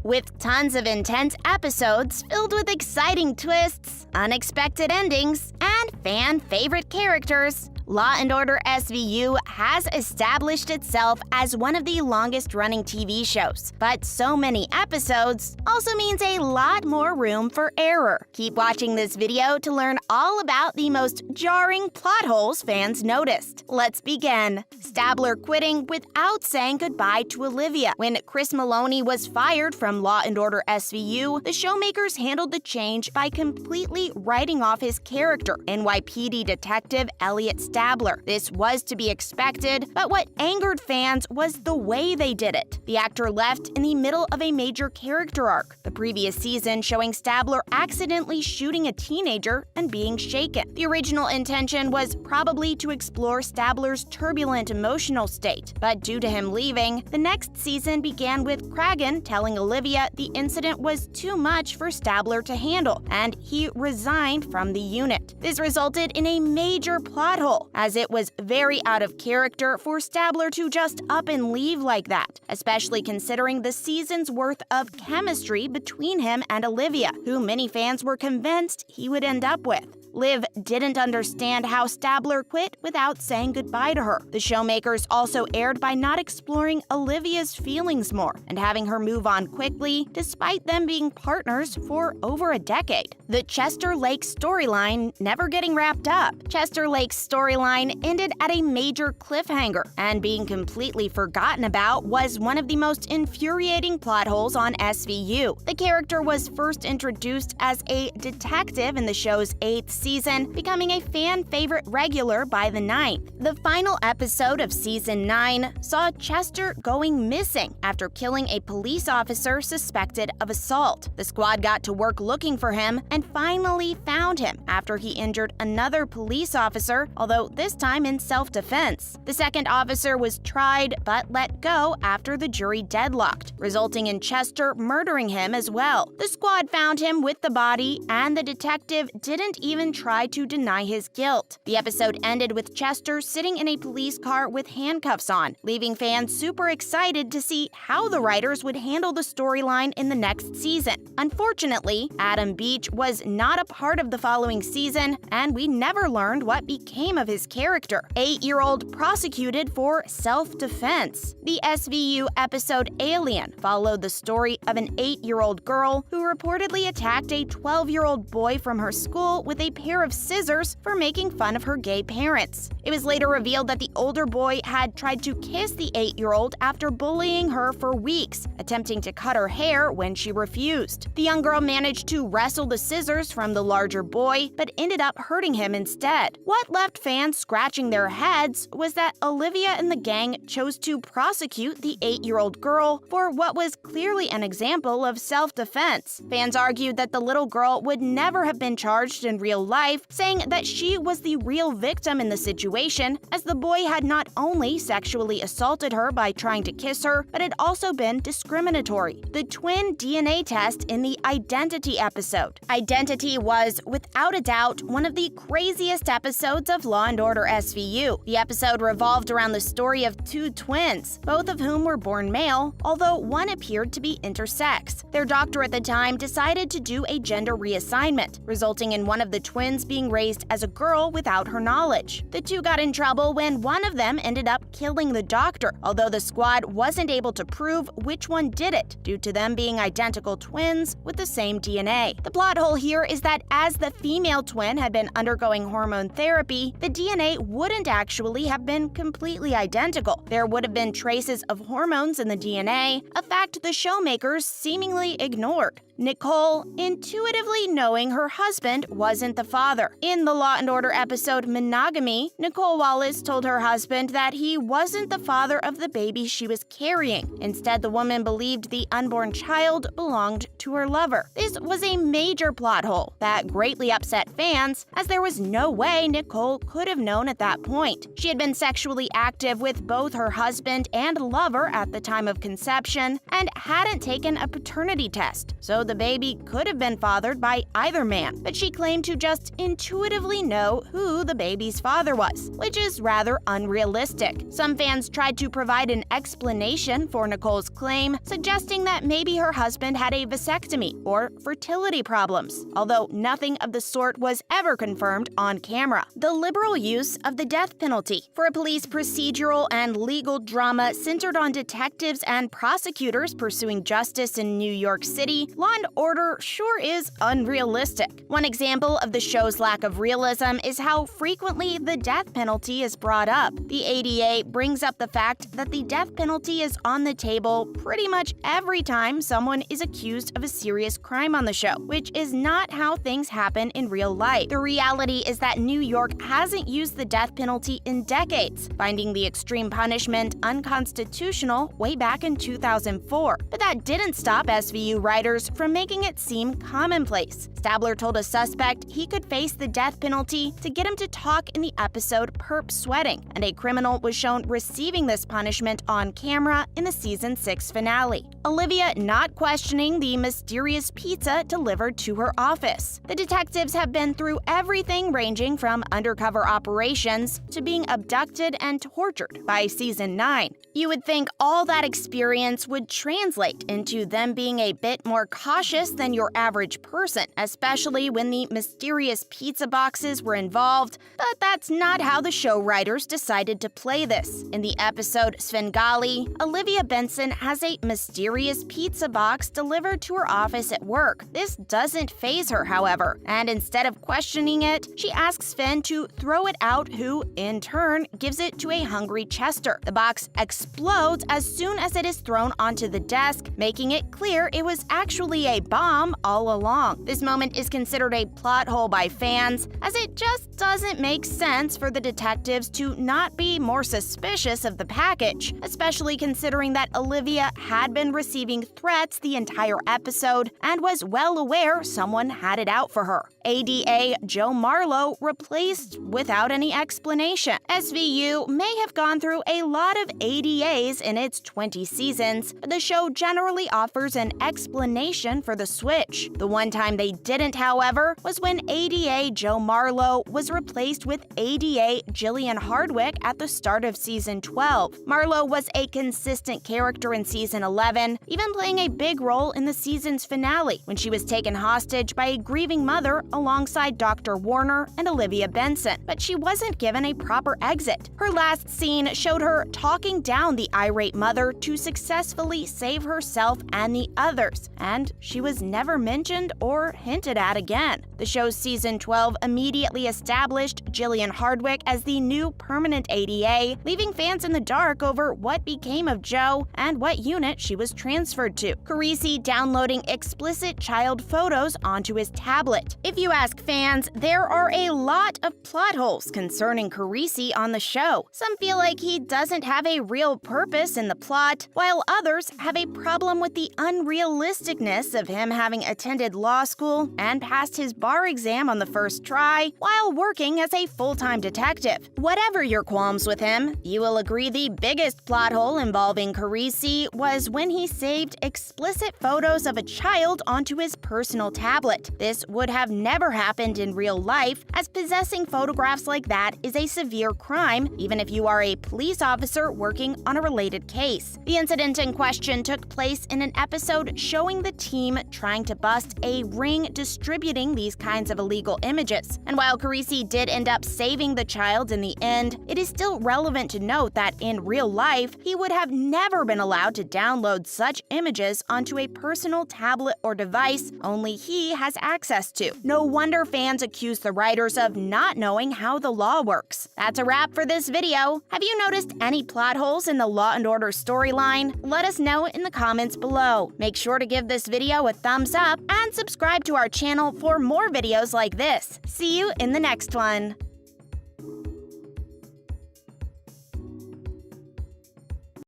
With tons of intense episodes filled with exciting twists, unexpected endings, and fan-favorite characters, Law & Order SVU has established itself as one of the longest-running TV shows. But so many episodes also means a lot more room for error. Keep watching this video to learn all about the most jarring plot holes fans noticed. Let's begin. Stabler quitting without saying goodbye to Olivia. When Chris Meloni was fired from Law & Order SVU, the showmakers handled the change by completely writing off his character, NYPD Detective Elliot Stabler. This was to be expected, but what angered fans was the way they did it. The actor left in the middle of a major character arc, the previous season showing Stabler accidentally shooting a teenager and being shaken. The original intention was probably to explore Stabler's turbulent emotional state, but due to him leaving, the next season began with Cragen telling Olivia the incident was too much for Stabler to handle, and he resigned from the unit. This resulted in a major plot hole, as it was very out of character for Stabler to just up and leave like that, especially considering the season's worth of chemistry between him and Olivia, who many fans were convinced he would end up with. Liv didn't understand how Stabler quit without saying goodbye to her. The showmakers also erred by not exploring Olivia's feelings more and having her move on quickly, despite them being partners for over a decade. The Chester Lake storyline never getting wrapped up. Chester Lake's storyline ended at a major cliffhanger, and being completely forgotten about was one of the most infuriating plot holes on SVU. The character was first introduced as a detective in the show's 8th season, becoming a fan-favorite regular by the 9th. The final episode of Season 9 saw Chester going missing after killing a police officer suspected of assault. The squad got to work looking for him and finally found him after he injured another police officer, although this time in self-defense. The second officer was tried but let go after the jury deadlocked, resulting in Chester murdering him as well. The squad found him with the body, and the detective didn't even try to deny his guilt. The episode ended with Chester sitting in a police car with handcuffs on, leaving fans super excited to see how the writers would handle the storyline in the next season. Unfortunately, Adam Beach was not a part of the following season, and we never learned what became of his character. 8-year-old prosecuted for self-defense. The SVU episode Alien followed the story of an 8-year-old girl who reportedly attacked a 12-year-old boy from her school with a pair of scissors for making fun of her gay parents. It was later revealed that the older boy had tried to kiss the 8-year-old after bullying her for weeks, attempting to cut her hair when she refused. The young girl managed to wrestle the scissors from the larger boy, but ended up hurting him instead. What left fans scratching their heads was that Olivia and the gang chose to prosecute the 8-year-old girl for what was clearly an example of self-defense. Fans argued that the little girl would never have been charged in real life, saying that she was the real victim in the situation, as the boy had not only sexually assaulted her by trying to kiss her, but had also been discriminatory. The twin DNA test in the Identity episode. Identity was, without a doubt, one of the craziest episodes of Law & Order SVU. The episode revolved around the story of two twins, both of whom were born male, although one appeared to be intersex. Their doctor at the time decided to do a gender reassignment, resulting in one of the twins being raised as a girl without her knowledge. The two got in trouble when one of them ended up killing the doctor, although the squad wasn't able to prove which one did it, due to them being identical twins with the same DNA. The plot hole here is that as the female twin had been undergoing hormone therapy, the DNA wouldn't actually have been completely identical. There would have been traces of hormones in the DNA, a fact the showmakers seemingly ignored. Nicole intuitively knowing her husband wasn't the father. In the Law & Order episode Monogamy, Nicole Wallace told her husband that he wasn't the father of the baby she was carrying. Instead, the woman believed the unborn child belonged to her lover. This was a major plot hole that greatly upset fans, as there was no way Nicole could have known at that point. She had been sexually active with both her husband and lover at the time of conception and hadn't taken a paternity test, so the the baby could have been fathered by either man, but she claimed to just intuitively know who the baby's father was, which is rather unrealistic. Some fans tried to provide an explanation for Nicole's claim, suggesting that maybe her husband had a vasectomy or fertility problems, although nothing of the sort was ever confirmed on camera. The liberal use of the death penalty. For a police procedural and legal drama centered on detectives and prosecutors pursuing justice in New York City, Law & Order sure is unrealistic. One example of the show's lack of realism is how frequently the death penalty is brought up. The ADA brings up the fact that the death penalty is on the table pretty much every time someone is accused of a serious crime on the show, which is not how things happen in real life. The reality is that New York hasn't used the death penalty in decades, finding the extreme punishment unconstitutional way back in 2004. But that didn't stop SVU writers from making it seem commonplace. Stabler told a suspect he could face the death penalty to get him to talk in the episode Perp Sweating, and a criminal was shown receiving this punishment on camera in the season 6 finale. Olivia not questioning the mysterious pizza delivered to her office. The detectives have been through everything ranging from undercover operations to being abducted and tortured by season 9. You would think all that experience would translate into them being a bit more cautious than your average person, especially when the mysterious pizza boxes were involved, but that's not how the show writers decided to play this. In the episode Svengali, Olivia Benson has a mysterious pizza box delivered to her office at work. This doesn't faze her, however, and instead of questioning it, she asks Sven to throw it out, who, in turn, gives it to a hungry Chester. The box explodes as soon as it is thrown onto the desk, making it clear it was actually a bomb all along. This moment is considered a plot hole by fans, as it just doesn't make sense for the detectives to not be more suspicious of the package, especially considering that Olivia had been receiving threats the entire episode and was well aware someone had it out for her. ADA Joe Marlowe replaced without any explanation. SVU may have gone through a lot of ADAs in its 20 seasons, but the show generally offers an explanation for the switch. The one time they didn't, however, was when ADA Joe Marlowe was replaced with ADA Jillian Hardwick at the start of season 12. Marlowe was a consistent character in season 11, even playing a big role in the season's finale when she was taken hostage by a grieving mother alongside Dr. Warner and Olivia Benson, but she wasn't given a proper exit. Her last scene showed her talking down the irate mother to successfully save herself and the others, and she was never mentioned or hinted at again. The show's season 12 immediately established Jillian Hardwick as the new permanent ADA, leaving fans in the dark over what became of Joe and what unit she was transferred to. Carisi downloading explicit child photos onto his tablet. If you ask fans, there are a lot of plot holes concerning Carisi on the show. Some feel like he doesn't have a real purpose in the plot, while others have a problem with the unrealisticness of him having attended law school and passed his bar exam on the first try while working as a full-time detective. Whatever your qualms with him, you will agree the biggest plot hole involving Carisi was when he saved explicit photos of a child onto his personal tablet. This would have never happened in real life, as possessing photographs like that is a severe crime, even if you are a police officer working on a related case. The incident in question took place in an episode showing the team trying to bust a ring distributing these kinds of illegal images. And while Carisi did end up saving the child in the end, it is still relevant to note that in real life, he would have never been allowed to download such images onto a personal tablet or device only he has access to. No wonder fans accuse the writers of not knowing how the law works. That's a wrap for this video. Have you noticed any plot holes in the Law & Order storyline? Let us know in the comments below. Make sure to give this video a thumbs up and subscribe to our channel for more videos like this. See you in the next one.